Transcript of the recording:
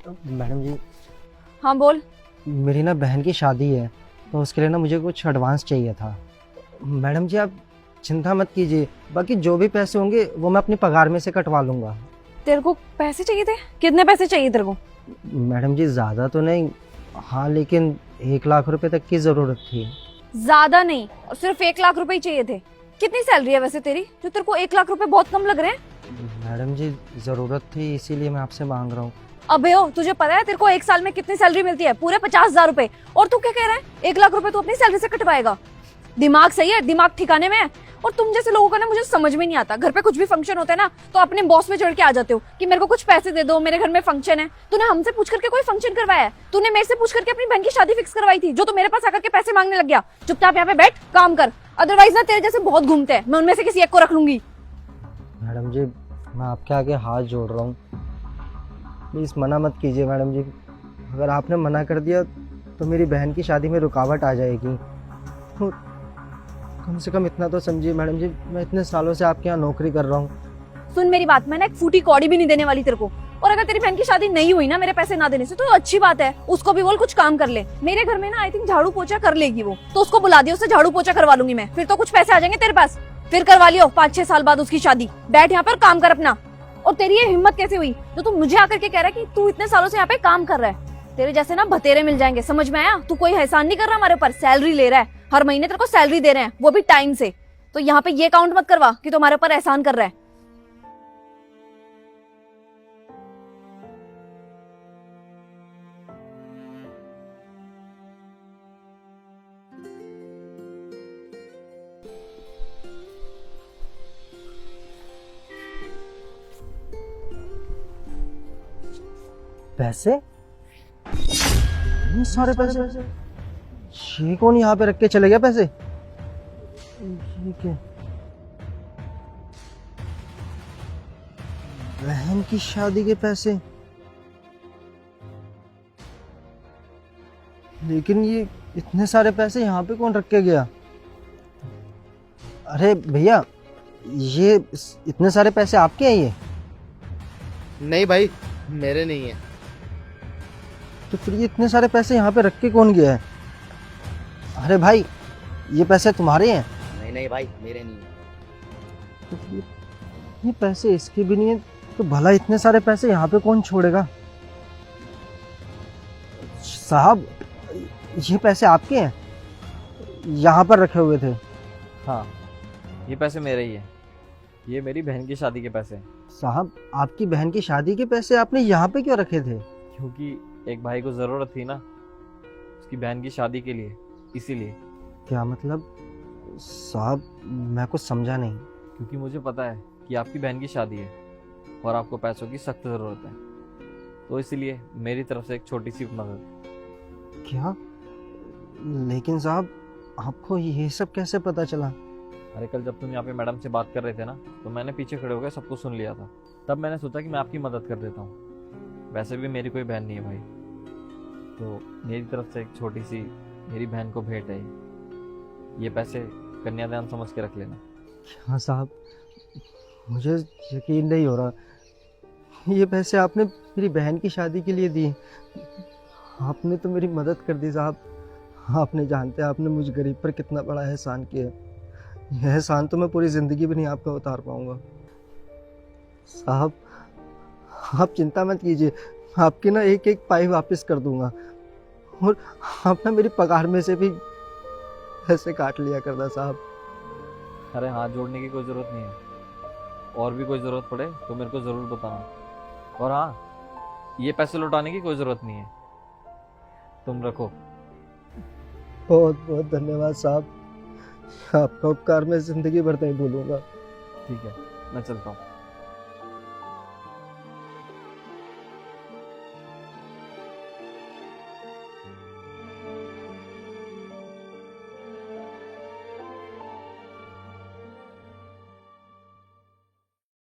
Madam जी, हाँ बोल। मेरी ना बहन की शादी है, तो उसके लिए ना मुझे कुछ एडवांस चाहिए था। मैडम जी, आप चिंता मत कीजिए, बाकी जो भी पैसे होंगे वो मैं अपनी पगार में से कटवा लूँगा। तेरे को पैसे चाहिए थे? कितने पैसे चाहिए तेरे को? मैडम जी, ज़्यादा तो नहीं, हाँ लेकिन 1 लाख रुपए तक की ज़रूरत थी। ज्यादा नहीं, और सिर्फ 1 लाख रुपए ही चाहिए थे। कितनी सैलरी है वैसे तेरी जो तेरे को 1 लाख रुपए बहुत कम लग रहे हैं? मैडम जी, ज़रूरत थी इसीलिए मैं आपसे मांग रहा हूँ। अबे ओ, तुझे पता है तेरे को 1 साल में कितनी सैलरी मिलती है? पूरे 50,000 रुपए। और तू क्या कह रहा है 1 लाख रुपए तू अपनी सैलरी से कटवाएगा? दिमाग सही है? दिमाग ठिकाने में है? और तुम जैसे लोगों का ना मुझे समझ में नहीं आता। घर पे कुछ भी फंक्शन होता है ना तो अपने बॉस में चढ़ के आ जाते हो कि मेरे को कुछ पैसे दे दो, मेरे घर में फंक्शन है। तूने हमसे पूछ करके कोई फंक्शन करवाया है? तूने मेरे से पूछ करके अपनी बहन की शादी फिक्स करवाई थी जो तू मेरे पास आकर के पैसे मांगने लग गया? चुपचाप यहाँ पे बैठ, काम कर, अदरवाइज ना तेरे जैसे बहुत घूमते हैं, मैं उनमें से किसी एक को रख लूंगी। मैडम जी, मैं आपके आगे हाथ जोड़ रहा हूँ, प्लीज़ मना मत कीजिए मैडम जी। अगर आपने मना कर दिया तो मेरी बहन की शादी में रुकावट आ जाएगी। तो कम से कम इतना तो समझिए मैडम जी, मैं इतने सालों से आपके यहाँ नौकरी कर रहा हूँ। सुन मेरी बात, मैं ना एक फूटी कौड़ी भी नहीं देने वाली तेरे को। और अगर तेरी बहन की शादी नहीं हुई ना मेरे पैसे ना देने से तो अच्छी बात है, उसको भी बोल कुछ काम कर ले। मेरे घर में ना आई थिंक झाड़ू पोछा कर लेगी वो, तो उसको बुला दिया, उससे झाड़ू पोछा करवा लूंगी मैं। फिर तो कुछ पैसे आ जाएंगे तेरे पास, फिर करवा लियो 5-6 साल बाद उसकी शादी। बैठ यहाँ पर काम कर अपना। और तेरी ये हिम्मत कैसे हुई जो तू मुझे आकर के कह रहा है कि तू इतने सालों से यहाँ पे काम कर रहा है? तेरे जैसे ना भतेरे मिल जाएंगे, समझ में आया? तू कोई एहसान नहीं कर रहा हमारे ऊपर, सैलरी ले रहा है, हर महीने तेरे को सैलरी दे रहे हैं, वो भी टाइम से। तो यहाँ पे ये काउंट मत करवा कि तुम्हारे ऊपर एहसान कर रहा है। पैसे? इतने सारे पैसे? ये कौन यहाँ पे रख के चले गया पैसे? ठीक है, बहन की शादी के पैसे। लेकिन ये इतने सारे पैसे यहाँ पे कौन रख के गया? अरे भैया, ये इतने सारे पैसे आपके हैं ये? नहीं भाई, मेरे नहीं है। तो फिर ये इतने सारे पैसे यहाँ पे रख के कौन गया है? अरे भाई, ये पैसे तुम्हारे हैं? नहीं नहीं भाई, मेरे नहीं है। तो फिर ये पैसे इसके भी नहीं है, तो भला इतने सारे पैसे यहाँ पे कौन छोड़ेगा? साहब, ये पैसे आपके हैं? यहाँ पर रखे हुए थे? हाँ, ये पैसे मेरे ही हैं। ये मेरी बहन की शादी के पैसे हैं। साहब, आपकी बहन की शादी के पैसे आपने यहाँ पे क्यों रखे थे? क्योंकि एक भाई को ज़रूरत थी ना उसकी बहन की शादी के लिए, इसीलिए। क्या मतलब? साहब, मैं कुछ समझा नहीं। क्योंकि मुझे पता है कि आपकी बहन की शादी है और आपको पैसों की सख्त ज़रूरत है, तो इसलिए मेरी तरफ से एक छोटी सी मदद। क्या? लेकिन साहब, आपको ये सब कैसे पता चला? अरे कल जब तुम यहाँ पे मैडम से बात कर रहे थे ना, तो मैंने पीछे खड़े होकर सब कुछ सुन लिया था। तब मैंने सोचा कि मैं आपकी मदद कर देता हूँ। वैसे भी मेरी कोई बहन नहीं है भाई, तो मेरी तरफ से एक छोटी सी मेरी बहन को भेंट है। ये पैसे कन्यादान समझ के रख लेना। हाँ साहब, मुझे यकीन नहीं हो रहा। ये पैसे आपने मेरी बहन की शादी के लिए दिए? आपने तो मेरी मदद कर दी साहब। आपने जानते हैं आपने मुझ गरीब पर कितना बड़ा एहसान किया। यह एहसान तो मैं पूरी ज़िंदगी भी नहीं आपका उतार पाऊंगा। साहब, आप चिंता मत कीजिए, आपकी ना एक एक पाई वापस कर दूंगा। और आप ना मेरी पगार में से भी पैसे काट लिया करना साहब। अरे हाथ जोड़ने की कोई ज़रूरत नहीं है, और भी कोई ज़रूरत पड़े तो मेरे को ज़रूर बताना। और हाँ, ये पैसे लौटाने की कोई ज़रूरत नहीं है, तुम रखो। बहुत बहुत धन्यवाद साहब, आपका उपकार मैं ज़िंदगी भर नहीं भूलूंगा। ठीक है, मैं चलता हूँ।